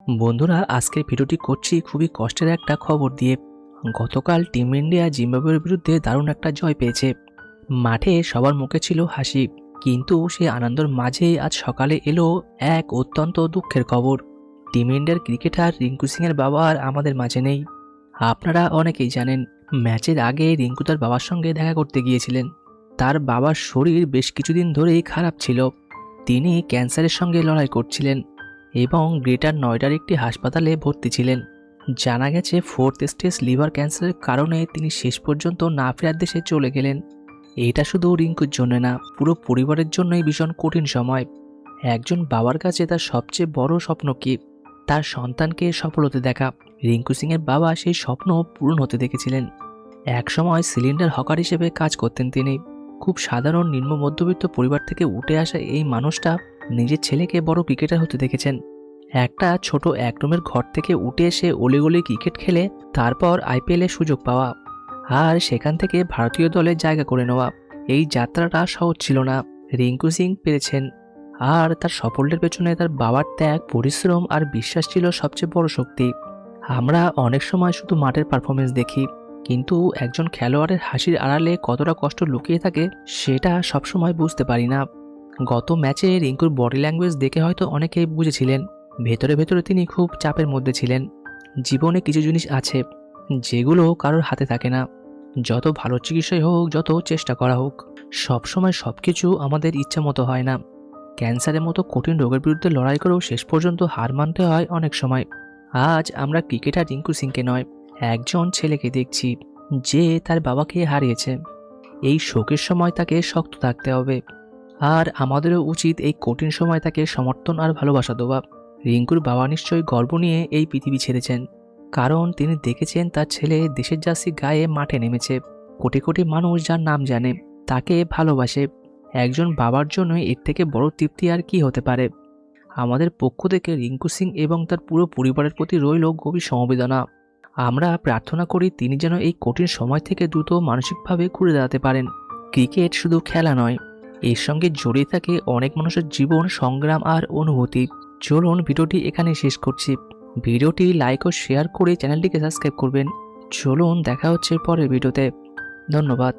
বন্ধুরা, আজকের ভিডিওটি করছি খুবই কষ্টের একটা খবর দিয়ে। গতকাল টিম ইন্ডিয়া জিম্বাবুয়ের বিরুদ্ধে দারুণ একটা জয় পেয়েছে। মাঠে সবার মুখে ছিল হাসি, কিন্তু সেই আনন্দের মাঝেই আজ সকালে এলো এক অত্যন্ত দুঃখের খবর। টিম ইন্ডিয়ার ক্রিকেটার রিঙ্কু সিং এর বাবা আর আমাদের মাঝে নেই। আপনারা অনেকেই জানেন, ম্যাচের আগে রিঙ্কু তার বাবার সঙ্গে দেখা করতে গিয়েছিলেন। তার বাবার শরীর বেশ কিছুদিন ধরেই খারাপ ছিল। তিনি ক্যান্সারের সঙ্গে লড়াই করছিলেন এবং গ্রেটার নয়ডার একটি হাসপাতালে ভর্তি ছিলেন। জানা গেছে 4th স্টেজ লিভার ক্যান্সারের কারণে তিনি শেষ পর্যন্ত না ফেরার দেশে চলে গেলেন। এটা শুধু রিঙ্কুর জন্য না, পুরো পরিবারের জন্যই ভীষণ কঠিন সময়। একজন বাবার কাছে তার সবচেয়ে বড় স্বপ্ন কি? তার সন্তানকে সফল হতে দেখা। রিঙ্কু সিং এর বাবা সেই স্বপ্ন পূরণ হতে দেখেছিলেন। একসময় সিলিন্ডার হকার হিসেবে কাজ করতেন তিনি। খুব সাধারণ নিম্ন মধ্যবিত্ত পরিবার থেকে উঠে আসা এই মানুষটা নিজের ছেলেকে বড় ক্রিকেটার হতে দেখেছেন। একটা ছোট এক রুমের ঘর থেকে উঠে এসে অলিগলি ক্রিকেট খেলে তারপর আইপিএলে সুযোগ পাওয়া, আর সেখান থেকে ভারতীয় দলে জায়গা করে নেওয়া। এই যাত্রাটা সহজ ছিল না। রিঙ্কু সিং পেরেছেন, আর তার সাফল্যের পেছনে তার বাবার ত্যাগ, পরিশ্রম আর বিশ্বাস ছিল সবচেয়ে বড় শক্তি। আমরা অনেক সময় শুধু মাঠের পারফরমেন্স দেখি, কিন্তু একজন খেলোয়াড়ের হাসির আড়ালে কতটা কষ্ট লুকিয়ে থাকে সেটা সবসময় বুঝতে পারি না। গত ম্যাচে রিঙ্কুর বডি ল্যাঙ্গুয়েজ দেখে হয়তো অনেকেই বুঝেছিলেন ভেতরে ভেতরে তিনি খুব চাপের মধ্যে ছিলেন। জীবনে কিছু জিনিস আছে যেগুলো কারোর হাতে থাকে না। যত ভালো চিকিৎসাই হোক, যত চেষ্টা করা হোক, সবসময় সবকিছু আমাদের ইচ্ছা মতো হয় না। ক্যান্সারের মতো কঠিন রোগের বিরুদ্ধে লড়াই করেও শেষ পর্যন্ত হার মানতে হয় অনেক সময়। আজ আমরা ক্রিকেটার রিঙ্কু সিংকে নয়, একজন ছেলেকে দেখছি যে তার বাবাকে হারিয়েছে। এই শোকের সময় তাকে শক্ত থাকতে হবে, আর আমাদেরও উচিত এই কঠিন সময় তাকে সমর্থন আর ভালোবাসা দেওয়া। রিঙ্কুর বাবা নিশ্চয়ই গর্ব নিয়ে এই পৃথিবী ছেড়েছেন, কারণ তিনি দেখেছেন তার ছেলে দেশের জার্সি গায়ে মাঠে নেমেছে। কোটি কোটি মানুষ যার নাম জানে, তাকে ভালোবাসে। একজন বাবার জন্য এর থেকে বড় তৃপ্তি আর কি হতে পারে? আমাদের পক্ষ থেকে রিঙ্কু সিং এবং তার পুরো পরিবারের প্রতি রইল গভীর সমবেদনা। আমরা প্রার্থনা করি তিনি যেন এই কঠিন সময় থেকে দ্রুত মানসিকভাবে ঘুরে দাঁড়াতে পারেন। ক্রিকেট শুধু খেলা নয়, এর সঙ্গে জড়িয়ে থাকে অনেক মানুষের জীবন, সংগ্রাম আর অনুভূতি। চলুন ভিডিওটি এখানে শেষ করছি। ভিডিওটি লাইক ও শেয়ার করে চ্যানেলটিকে সাবস্ক্রাইব করবেন। চলুন দেখা হচ্ছে পরের ভিডিওতে। ধন্যবাদ।